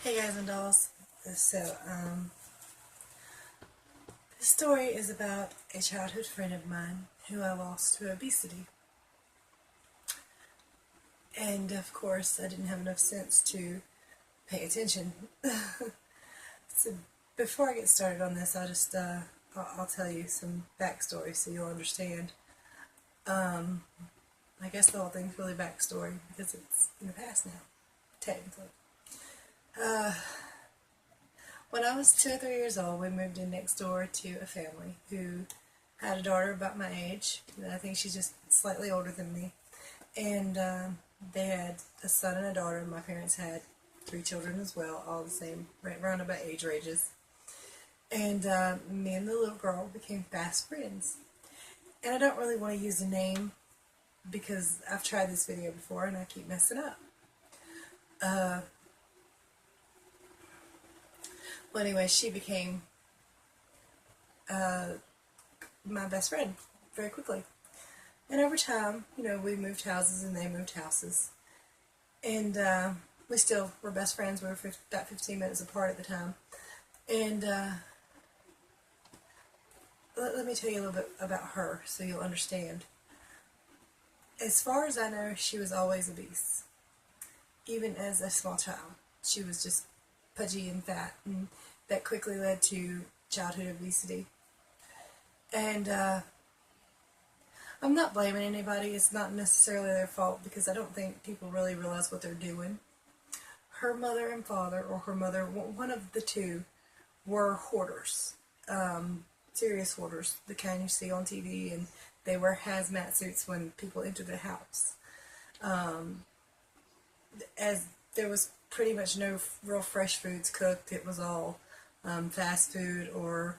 Hey guys and dolls. So, this story is about a childhood friend of mine who I lost to obesity. And of course, I didn't have enough sense to pay attention. So, before I get started on this, I'll tell you some backstory so you'll understand. I guess the whole thing's really backstory because it's in the past now, technically. When I was 2 or 3 years old, we moved in next door to a family who had a daughter about my age. I think she's just slightly older than me. And they had a son and a daughter. My parents had 3 children as well, all the same, right around about age ranges. And me and the little girl became fast friends. And I don't really want to use a name because I've tried this video before and I keep messing up. Well, anyway, she became my best friend very quickly. And over time, we moved houses and they moved houses. And we still were best friends. We were about 15 minutes apart at the time. And let me tell you a little bit about her so you'll understand. As far as I know, she was always obese. Even as a small child. She was just pudgy and fat, and that quickly led to childhood obesity. And I'm not blaming anybody. It's not necessarily their fault because I don't think people really realize what they're doing. Her mother and father, or her mother, one of the two, were hoarders. Serious hoarders, the kind you see on TV, and they wear hazmat suits when people enter the house. As there was pretty much no real fresh foods cooked, it was all fast food or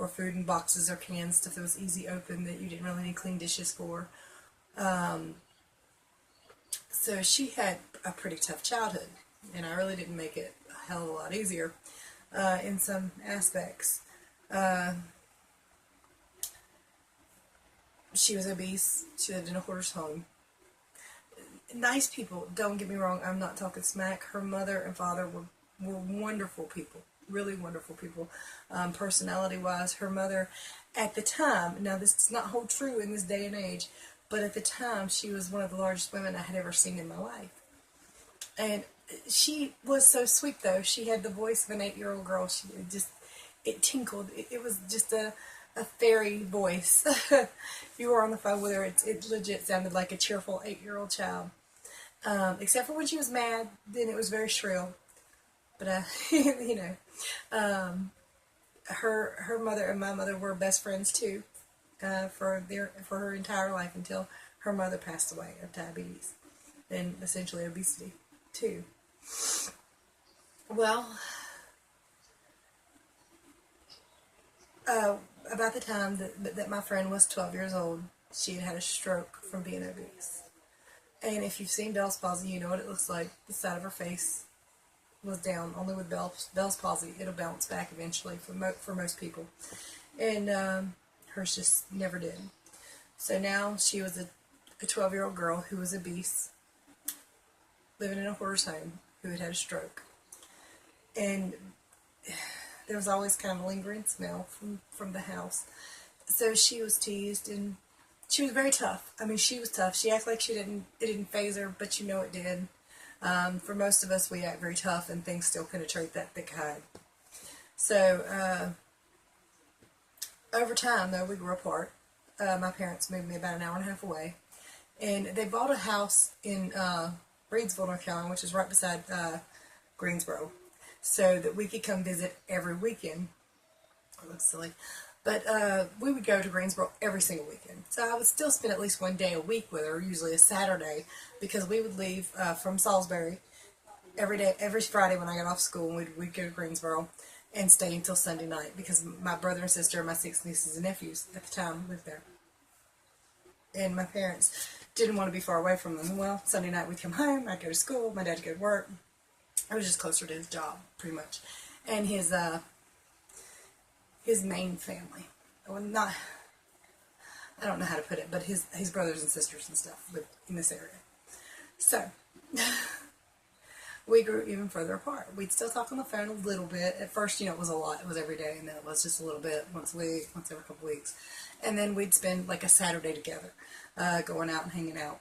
food in boxes or cans, stuff that was easy open that you didn't really need clean dishes for. So she had a pretty tough childhood, and I really didn't make it a hell of a lot easier in some aspects. She was obese. She lived in a hoarder's home. Nice people, don't get me wrong, I'm not talking smack. Her mother and father were wonderful people, really wonderful people. Personality-wise, her mother, at the time, now this does not hold true in this day and age, but at the time, she was one of the largest women I had ever seen in my life. And she was so sweet, though. She had the voice of an 8-year-old girl. It tinkled. It was just a fairy voice. If you were on the phone with her, it legit sounded like a cheerful 8-year-old child. Except for when she was mad, then it was very shrill. But, her mother and my mother were best friends too, for her entire life until her mother passed away of diabetes and essentially obesity too. Well, about the time that my friend was 12 years old, she had had a stroke from being obese. And if you've seen Bell's palsy, you know what it looks like. The side of her face was down. Only with Bell's palsy, it'll bounce back eventually for most people. And hers just never did. So now she was a 12-year-old girl who was obese, living in a hoarder's home, who had had a stroke. And there was always kind of a lingering smell from the house. So she was teased, and she was very tough. I mean, she was tough. She acted like it didn't faze her, but it did. For most of us, we act very tough, and things still penetrate that thick hide. So, over time, though, we grew apart. My parents moved me about an hour and a half away, and they bought a house in Reedsville, North Carolina, which is right beside Greensboro, so that we could come visit every weekend. It looks silly. But we would go to Greensboro every single weekend. So I would still spend at least one day a week with her, usually a Saturday, because we would leave from Salisbury every Friday when I got off school, and we'd go to Greensboro and stay until Sunday night, because my brother and sister and my 6 nieces and nephews at the time lived there. And my parents didn't want to be far away from them. Well, Sunday night we'd come home, I'd go to school, my dad would go to work. I was just closer to his job, pretty much. And his main family. Well, I don't know how to put it, but his brothers and sisters and stuff lived in this area. So, we grew even further apart. We'd still talk on the phone a little bit. At first, it was a lot. It was every day, and then it was just a little bit once a week, once every couple weeks. And then we'd spend like a Saturday together, going out and hanging out.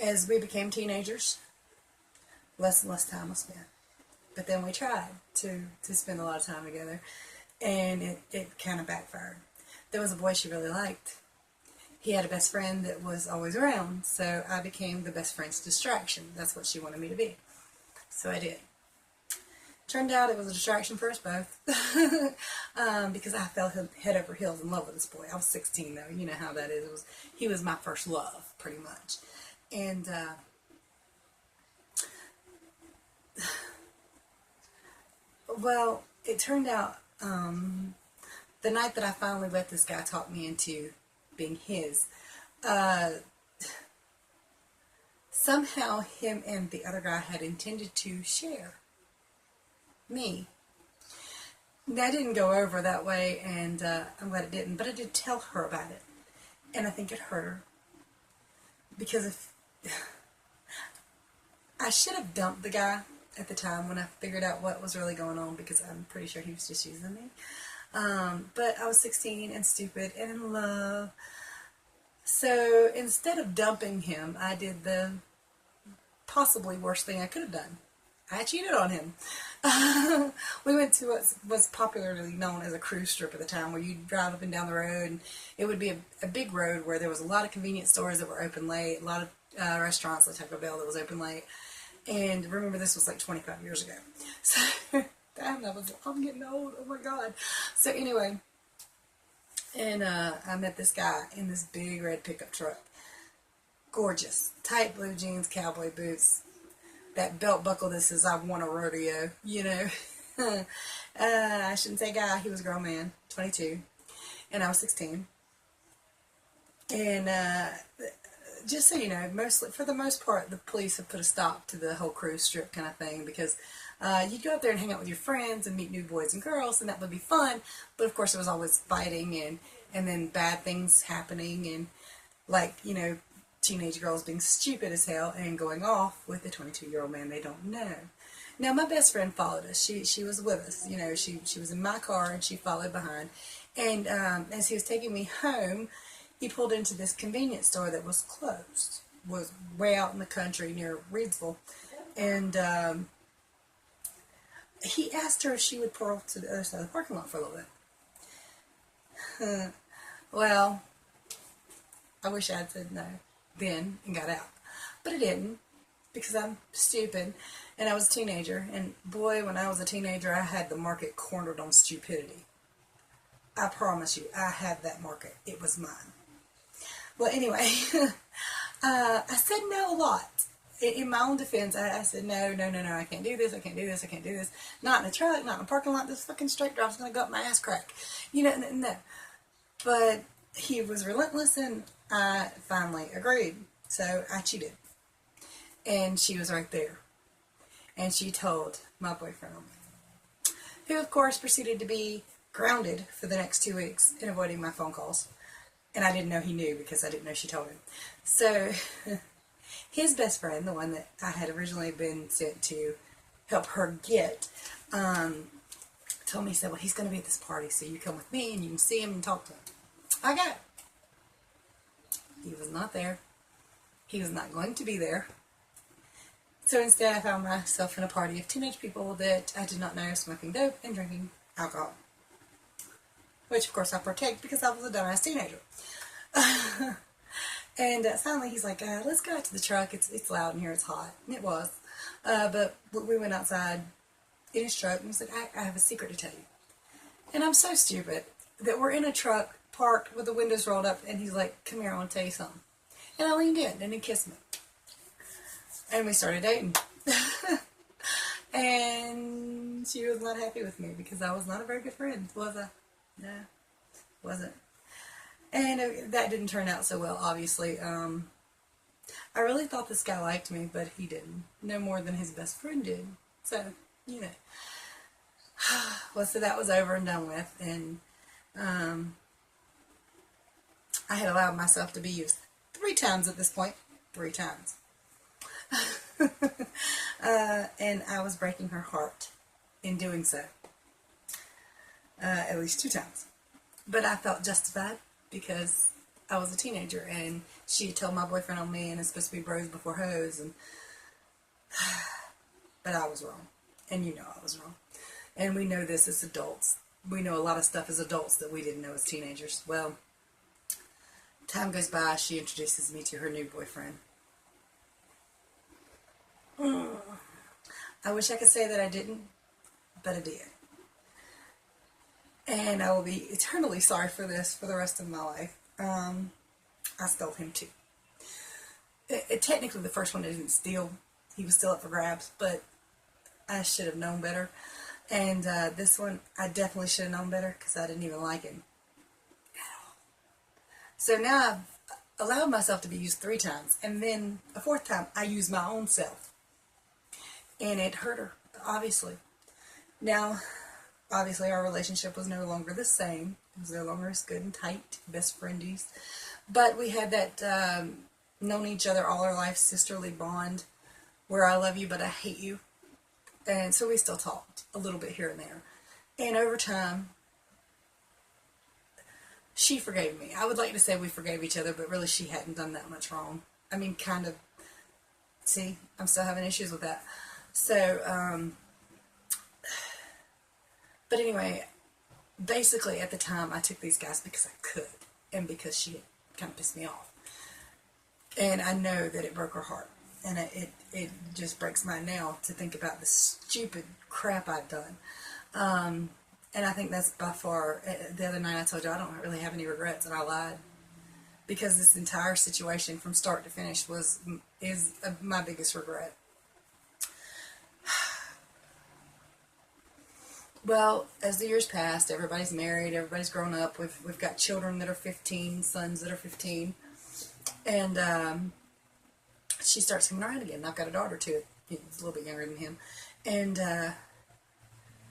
As we became teenagers, less and less time was spent. But then we tried to spend a lot of time together, and it kind of backfired. There was a boy she really liked. He had a best friend that was always around, so I became the best friend's distraction. That's what she wanted me to be. So I did. Turned out it was a distraction for us both, because I fell head over heels in love with this boy. I was 16 though, you know how that is. He was my first love, pretty much. And well, it turned out the night that I finally let this guy talk me into being his, somehow him and the other guy had intended to share me. That didn't go over that way, and I'm glad it didn't, but I did tell her about it, and I think it hurt her, because if I should have dumped the guy at the time when I figured out what was really going on, because I'm pretty sure he was just using me. But I was 16 and stupid and in love. So instead of dumping him, I did the possibly worst thing I could have done. I cheated on him. We went to what was popularly known as a cruise strip at the time, where you'd drive up and down the road, and it would be a big road where there was a lot of convenience stores that were open late, a lot of restaurants like Taco Bell that was open late. And remember, this was like 25 years ago. So, damn, I'm getting old. Oh my God. So anyway, and I met this guy in this big red pickup truck. Gorgeous. Tight blue jeans, cowboy boots. That belt buckle that says "I won a rodeo," I shouldn't say guy. He was a grown man, 22, and I was 16. And just so you know, for the most part, the police have put a stop to the whole cruise strip kind of thing, because you'd go up there and hang out with your friends and meet new boys and girls, and that would be fun. But of course, there was always fighting and then bad things happening, and like, teenage girls being stupid as hell and going off with a 22-year-old man they don't know. Now, my best friend followed us. She was with us. She was in my car, and she followed behind. And as he was taking me home, he pulled into this convenience store that was closed. Was way out in the country near Reedsville. And he asked her if she would pull to the other side of the parking lot for a little bit. Well, I wish I had said no then and got out. But I didn't, because I'm stupid, and I was a teenager, and boy, when I was a teenager, I had the market cornered on stupidity. I promise you, I had that market. It was mine. Well, anyway, I said no a lot. In my own defense, I said, no, I can't do this, I can't do this, I can't do this. Not in a truck, not in a parking lot, this fucking straight drive's going to go up my ass crack. No. But he was relentless, and I finally agreed. So I cheated. And she was right there. And she told my boyfriend, who of course proceeded to be grounded for the next 2 weeks in avoiding my phone calls. And I didn't know he knew, because I didn't know she told him. So his best friend, the one that I had originally been sent to help her get, told me, he said, well, he's going to be at this party, so you come with me and you can see him and talk to him. I got it. He was not there. He was not going to be there. So instead, I found myself in a party of teenage people that I did not know, smoking dope and drinking alcohol. Which, of course, I partaked because I was a dumbass teenager. And finally, he's like, let's go out to the truck. It's loud in here. It's hot. And it was. But we went outside in his truck, and he said, I have a secret to tell you. And I'm so stupid that we're in a truck parked with the windows rolled up, and he's like, come here, I want to tell you something. And I leaned in, and he kissed me. And we started dating. And she was not happy with me, because I was not a very good friend, was I? No, wasn't. And that didn't turn out so well, obviously. I really thought this guy liked me, but he didn't. No more than his best friend did. So, Well, so that was over and done with. And I had allowed myself to be used 3 times at this point. 3 times. And I was breaking her heart in doing so, at least 2 times. But I felt justified because I was a teenager and she had told my boyfriend on me and it's supposed to be bros before hoes, and but I was wrong. And you know I was wrong. And we know this as adults. We know a lot of stuff as adults that we didn't know as teenagers. Well, time goes by, she introduces me to her new boyfriend. I wish I could say that I didn't, but I did. And I will be eternally sorry for this for the rest of my life. I stole him too. Technically, the first one I didn't steal. He was still up for grabs, but I should have known better. And this one, I definitely should have known better because I didn't even like him at all. So now I've allowed myself to be used 3 times, and then a 4th time, I used my own self. And it hurt her, obviously. Now, obviously, our relationship was no longer the same. It was no longer as good and tight, best friendies. But we had that known each other all our life, sisterly bond, where I love you, but I hate you. And so we still talked a little bit here and there. And over time, she forgave me. I would like to say we forgave each other, but really she hadn't done that much wrong. I mean, kind of. See, I'm still having issues with that. So, but anyway, basically at the time I took these guys because I could and because she kind of pissed me off. And I know that it broke her heart. And it just breaks mine now to think about the stupid crap I've done. And I think that's by far, the other night I told you I don't really have any regrets, and I lied. Because this entire situation from start to finish is my biggest regret. Well, as the years passed, everybody's married, everybody's grown up. We've got children that are 15, sons that are 15, and she starts coming around again. I've got a daughter too, he's a little bit younger than him, and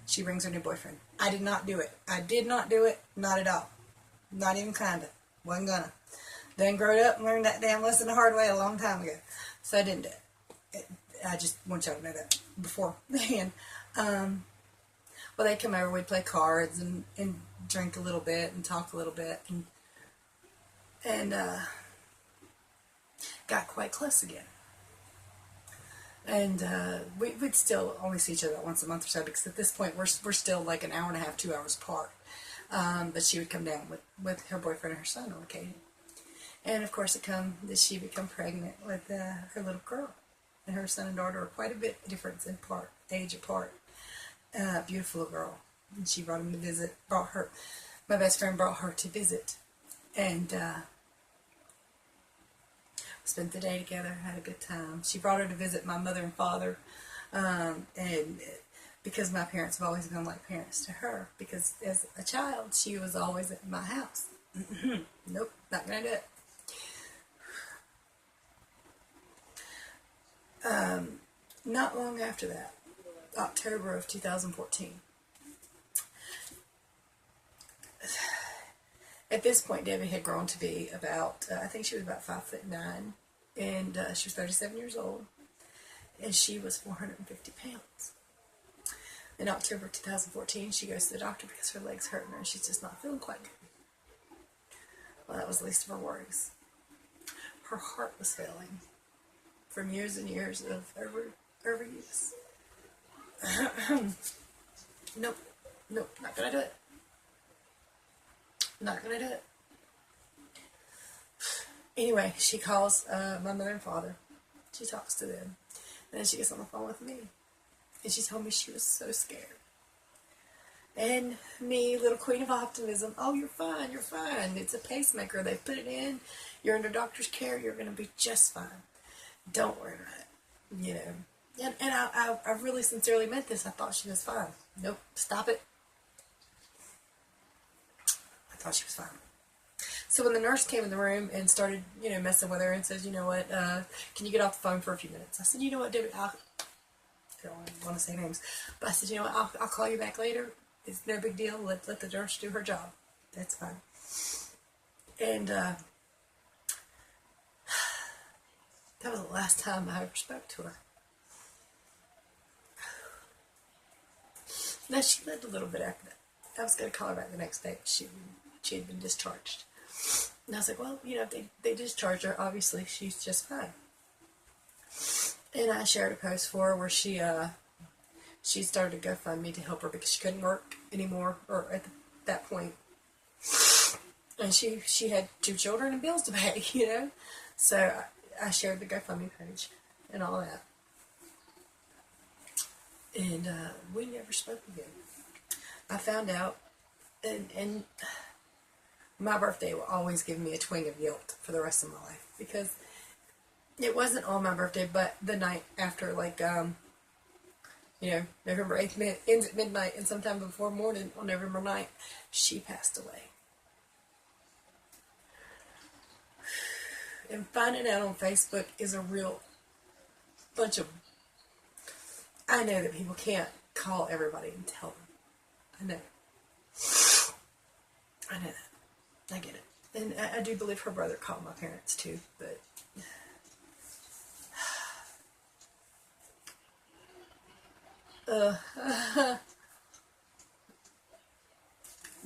she brings her new boyfriend. I did not do it. I did not do it, not at all, not even kinda. Wasn't gonna. Done growed up and learned that damn lesson the hard way a long time ago, so I didn't do it. I just want y'all to know that beforehand. Well, they'd come over, we'd play cards and drink a little bit and talk a little bit and got quite close again. And we'd still only see each other once a month or so because at this point we're still like an hour and a half, 2 hours apart. But she would come down with her boyfriend and her son on occasion. And of course she become pregnant with her little girl. And her son and daughter are quite a bit difference in age apart. Beautiful girl. And she brought him to visit, my best friend brought her to visit. And spent the day together, had a good time. She brought her to visit my mother and father. And because my parents have always been like parents to her. Because as a child, she was always at my house. Nope, not going to do it. Not long after that, October of 2014. At this point, Debbie had grown to be about, I think she was about 5'9", and she was 37 years old, and she was 450 pounds. In October of 2014, she goes to the doctor because her legs hurting her, and she's just not feeling quite good. Well, that was the least of her worries. Her heart was failing from years and years of overuse. Nope, not gonna do it. Not gonna do it. Anyway, she calls my mother and father. She talks to them. And then she gets on the phone with me. And she told me she was so scared. And me, little queen of optimism, oh, you're fine, you're fine. It's a pacemaker. They put it in. You're under doctor's care. You're going to be just fine. Don't worry about it. You know. And I really sincerely meant this. I thought she was fine. Nope, stop it. I thought she was fine. So when the nurse came in the room and started, messing with her and says, you know what, can you get off the phone for a few minutes? I said, you know what, Debbie, I don't want to say names, but I said, you know what, I'll call you back later. It's no big deal. Let the nurse do her job. That's fine. And That was the last time I ever spoke to her. Now, she lived a little bit after that. I was going to call her back the next day, but she had been discharged. And I was like, well, if they discharged her, obviously she's just fine. And I shared a post for her where she started to GoFundMe to help her because she couldn't work anymore, or at that point. And she had 2 children and bills to pay, So I shared the GoFundMe page and all that. And we never spoke again. I found out, and my birthday will always give me a twinge of guilt for the rest of my life, because it wasn't on my birthday, but the night after, November 8th ends at midnight, and sometime before morning on November 9th, she passed away. And finding out on Facebook is a real bunch of... I know that people can't call everybody and tell them. I know that. I get it. And I do believe her brother called my parents too, but...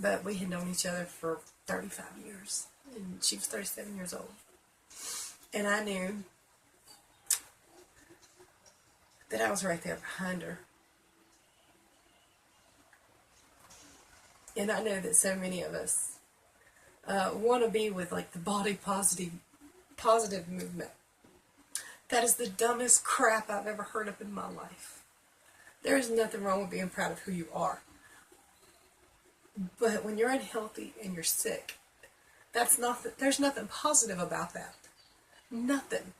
But we had known each other for 35 years, and she was 37 years old. And I knew that I was right there behind her. And I know that so many of us want to be with the body positive movement. That is the dumbest crap I've ever heard of in my life. There is nothing wrong with being proud of who you are. But when you're unhealthy and you're sick, there's nothing positive about that. Nothing.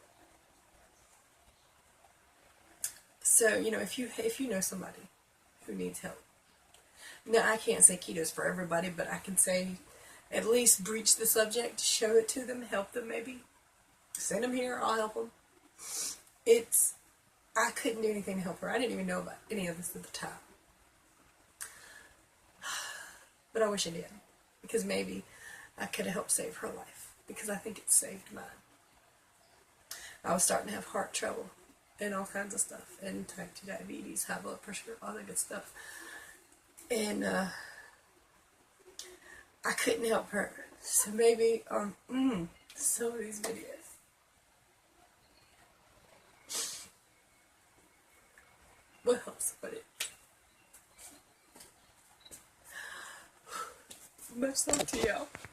So, if you know somebody who needs help. Now, I can't say keto's for everybody, but I can say at least breach the subject, show it to them, help them maybe. Send them here, I'll help them. I couldn't do anything to help her. I didn't even know about any of this at the time. But I wish I did, because maybe I could have helped save her life, because I think it saved mine. I was starting to have heart trouble and all kinds of stuff, and type 2 diabetes, high blood pressure, all that good stuff. And I couldn't help her. So maybe some of these videos will help somebody. Much love to y'all.